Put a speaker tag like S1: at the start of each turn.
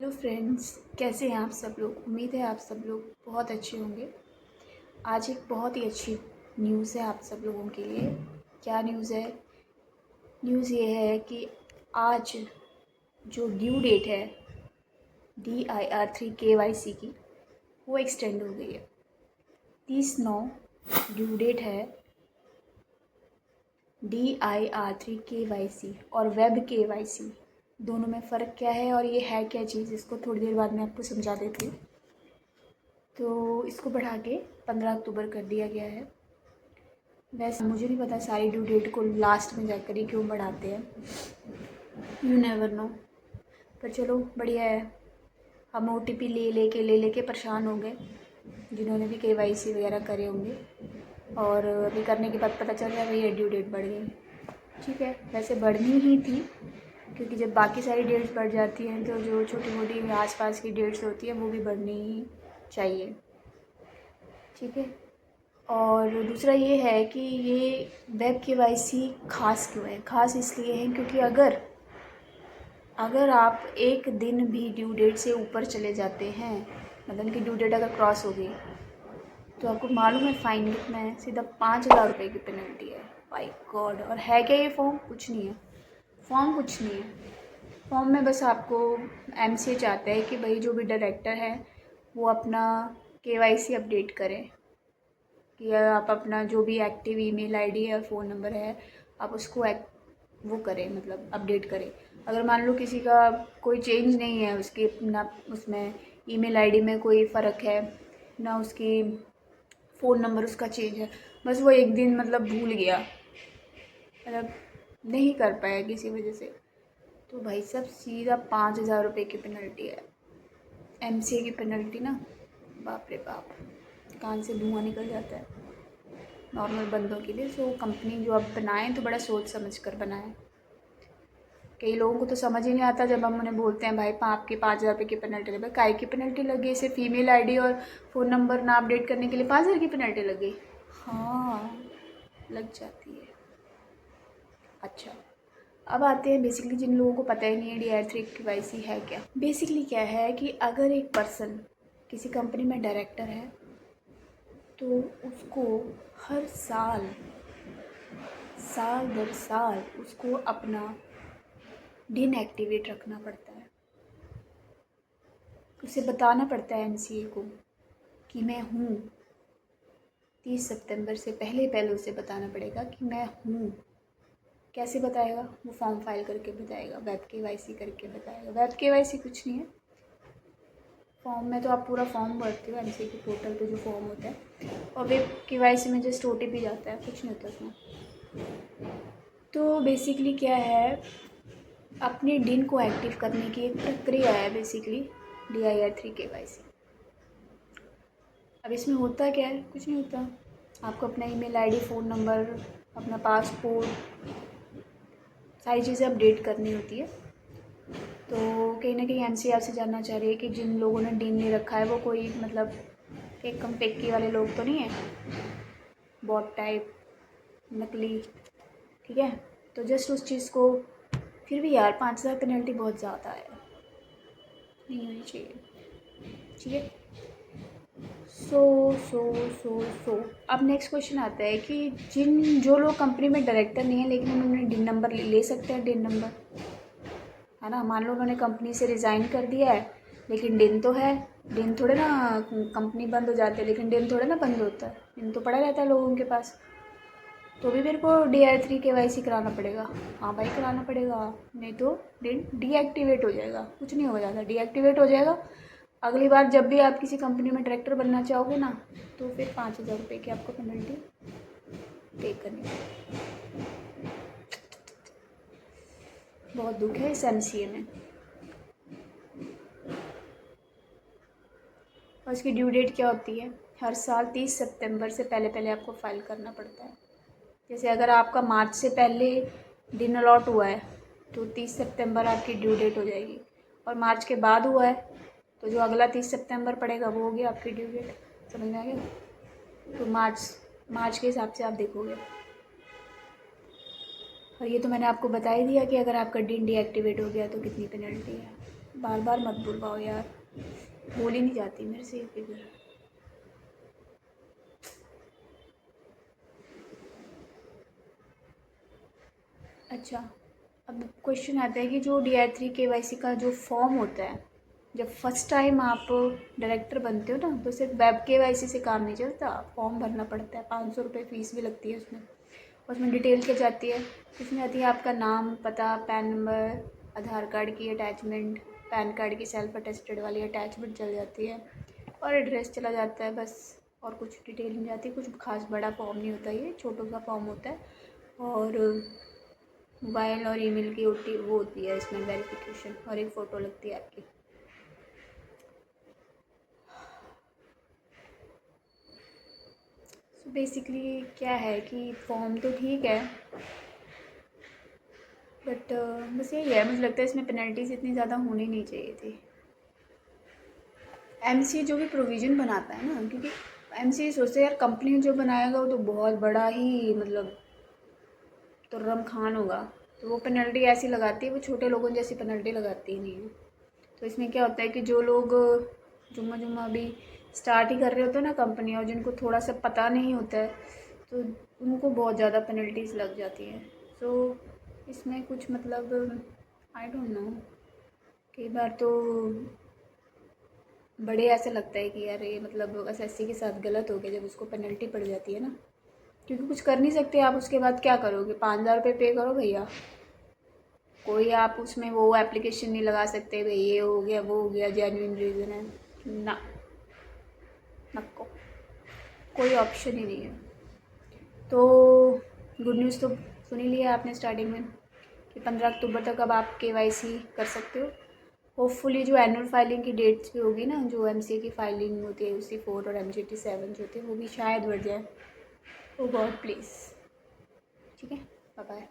S1: Hello friends, कैसे हैं आप सब लोग। उम्मीद है आप सब लोग बहुत अच्छे होंगे। आज एक बहुत ही अच्छी न्यूज़ है आप सब लोगों के लिए। क्या न्यूज़ है? न्यूज़ ये है कि आज जो ड्यू डेट है DIR3 KYC की, वो एक्सटेंड हो गई है। 30/9 ड्यू डेट है DIR3 KYC और वेब KYC दोनों में फ़र्क क्या है और ये है क्या चीज़, इसको थोड़ी देर बाद मैं आपको समझा देती हूँ। तो इसको बढ़ा के 15 अक्टूबर कर दिया गया है। वैसे मुझे नहीं पता सारी ड्यू डेट को लास्ट में जाकर ही क्यों बढ़ाते हैं, यू नेवर नो। पर चलो बढ़िया है। हम OTP ले लेके परेशान हो गए, जिन्होंने भी KYC वगैरह करे होंगे, और अभी करने के बाद पता चल रहा है भैया ड्यू डेट बढ़ गई। ठीक है, वैसे बढ़नी ही थी, क्योंकि जब बाकी सारी डेट्स बढ़ जाती हैं तो जो छोटी मोटी आसपास की डेट्स होती हैं वो भी बढ़नी ही चाहिए। ठीक है, और दूसरा ये है कि ये वेब KYC ख़ास क्यों है? ख़ास इसलिए है क्योंकि अगर आप एक दिन भी ड्यू डेट से ऊपर चले जाते हैं, मतलब कि ड्यू डेट अगर क्रॉस हो गई, तो आपको मालूम है फ़ाइन कितना है? सीधा 5,000 रुपये की पेनल्टी है। My God. और है क्या ये फॉर्म? कुछ नहीं है। फॉर्म कुछ नहीं है। फॉर्म में बस आपको MCA चाहता है कि भाई जो भी डायरेक्टर है वो अपना KYC अपडेट करें, कि आप अपना जो भी एक्टिव ईमेल आईडी है और फ़ोन नंबर है आप उसको वो करें, मतलब अपडेट करें। अगर मान लो किसी का कोई चेंज नहीं है, उसकी ना उसमें ईमेल आईडी में कोई फ़र्क है, ना उसकी फ़ोन नंबर उसका चेंज है, बस वो एक दिन मतलब भूल गया, मतलब नहीं कर पाया किसी वजह से, तो भाई साहब सीधा 5,000 रुपये की पेनल्टी है। MCA की पेनल्टी ना, बाप रे बाप, कान से धुआं निकल जाता है नॉर्मल बंदों के लिए। सो कंपनी जो अब बनाएं तो बड़ा सोच समझ कर बनाएं। कई लोगों को तो समझ ही नहीं आता जब हम उन्हें बोलते हैं भाई आपके 5,000 रुपये की पेनल्टी लगी। भाई काय की पेनल्टी लगी? सिर्फ ईमेल आईडी और फ़ोन नंबर ना अपडेट करने के लिए 5,000 की पेनल्टी लग गई? हाँ, लग जाती है। अच्छा, अब आते हैं बेसिकली जिन लोगों को पता ही नहीं है DIR3 KYC है क्या। बेसिकली क्या है कि अगर एक पर्सन किसी कंपनी में डायरेक्टर है तो उसको हर साल साल दर साल उसको अपना डिन एक्टिवेट रखना पड़ता है। उसे बताना पड़ता है MCA को कि मैं हूँ। 30 सितंबर से पहले उसे बताना पड़ेगा कि मैं हूँ। कैसे बताएगा? वो फॉर्म फाइल करके बताएगा, वेब KYC करके बताएगा। वेब KYC कुछ नहीं है, फॉर्म में तो आप पूरा फॉर्म भरते हो MCA के पोर्टल पे जो फॉर्म होता है, और वेब KYC में जस्ट OTP जाता है, कुछ नहीं होता उसमें। तो बेसिकली क्या है, अपने डिन को एक्टिव करने की एक प्रक्रिया है बेसिकली DIR3 KYC। अब इसमें होता क्या है? कुछ नहीं होता। आपको अपना ईमेल आईडी, फ़ोन नंबर, अपना पासपोर्ट, सारी चीज़ें अपडेट करनी होती है। तो कहीं ना कहीं MCA आपसे जानना चाह रही है कि जिन लोगों ने डिन नहीं रखा है वो कोई मतलब फेकम पेक्की वाले लोग तो नहीं है, बॉट टाइप, नकली। ठीक है, तो जस्ट उस चीज़ को, फिर भी यार 5,000 पेनल्टी बहुत ज़्यादा है, नहीं होनी चाहिए। ठीक है, सो अब नेक्स्ट क्वेश्चन आता है कि जो लोग कंपनी में डायरेक्टर नहीं है लेकिन उन्होंने डिन नंबर ले सकते हैं। डिन नंबर है ना, मान लो उन्होंने कंपनी से रिज़ाइन कर दिया है लेकिन डिन तो है। डिन थोड़े ना, कंपनी बंद हो जाती है लेकिन डिन थोड़े ना बंद होता है, डिन तो पड़ा रहता है लोगों के पास। तो भी मेरे को DIR3 KYC कराना पड़ेगा। हाँ भाई कराना पड़ेगा, नहीं तो डिन डीएक्टिवेट हो जाएगा। कुछ नहीं हो जाता, डीएक्टिवेट हो जाएगा। अगली बार जब भी आप किसी कंपनी में डायरेक्टर बनना चाहोगे ना, तो फिर 5,000 रुपये की आपको पेनल्टी पे करनी पड़ेगी। बहुत दुख है इस MCA में। और इसकी ड्यू डेट क्या होती है? हर साल 30 सितंबर से पहले आपको फ़ाइल करना पड़ता है। जैसे अगर आपका मार्च से पहले डिन अलॉट हुआ है तो 30 सितंबर आपकी ड्यू डेट हो जाएगी, और मार्च के बाद हुआ है तो जो अगला 30 सितंबर पड़ेगा वो हो गया आपकी ड्यू डेट। समझ में आ गया? तो मार्च के हिसाब से आप देखोगे। और ये तो मैंने आपको बता ही दिया कि अगर आपका डिन डीएक्टिवेट हो गया तो कितनी पेनल्टी है। बार बार मत बुलवाओ यार, बोली नहीं जाती मेरे से ये फिगर। अच्छा, अब क्वेश्चन आता है कि जो DI3 KYC का जो फॉर्म होता है, जब फर्स्ट टाइम आप डायरेक्टर बनते हो ना, तो सिर्फ वेब KYC से काम नहीं चलता, फॉर्म भरना पड़ता है, 500 रुपये फ़ीस भी लगती है उसमें। उसमें डिटेल क्या जाती है, इसमें आती है आपका नाम, पता, पैन नंबर, आधार कार्ड की अटैचमेंट, पैन कार्ड की सेल्फ अटेस्टेड वाली अटैचमेंट चल जाती है, और एड्रेस चला जाता है बस। और कुछ डिटेल नहीं जाती, कुछ खास बड़ा फॉर्म नहीं होता, ये छोटा सा फॉर्म होता है। और मोबाइल और ईमेल की वो होती है इसमें वेरिफिकेशन, और एक फ़ोटो लगती है आपकी। सो बेसिकली क्या है कि फॉर्म तो ठीक है, बट बस यही है, मुझे लगता है इसमें पेनल्टीज़ इतनी ज़्यादा होनी नहीं चाहिए थी। MC जो भी प्रोविज़न बनाता है ना, क्योंकि MC सोचते हैं यार कंपनी जो बनाएगा वो तो बहुत बड़ा ही मतलब तुर्रम खान होगा, तो वो पेनल्टी ऐसी लगाती है, वो छोटे लोगों जैसी पेनल्टी लगाती ही नहीं है। तो इसमें क्या होता है कि जो लोग जुम्मा जुम्मा अभी स्टार्ट ही कर रहे होते हैं ना कंपनी, और जिनको थोड़ा सा पता नहीं होता है, तो उनको बहुत ज़्यादा पेनल्टीज़ लग जाती हैं। तो इसमें कुछ मतलब आई डोंट नो, कई बार तो बड़े ऐसा लगता है कि यार ये मतलब SSC के साथ गलत हो गया जब उसको पेनल्टी पड़ जाती है ना, क्योंकि कुछ कर नहीं सकते आप, उसके बाद क्या करोगे, 5,000 रुपये पे करो भैया। कोई आप उसमें वो एप्लीकेशन नहीं लगा सकते भाई ये हो गया वो हो गया, जेन्युइन रीज़न है ना, नको, कोई ऑप्शन ही नहीं है। तो गुड न्यूज़ तो सुन ही लिया आपने स्टार्टिंग में कि 15 अक्टूबर तक अब आप KYC कर सकते हो। होपफुली जो एनुअल फाइलिंग की डेट्स भी होगी ना, जो MCA की फाइलिंग होती है UC4 और MGT7 जो होती है, वो भी शायद बढ़ जाए। ओ गॉड प्लीज़। ठीक है, बाय बाय।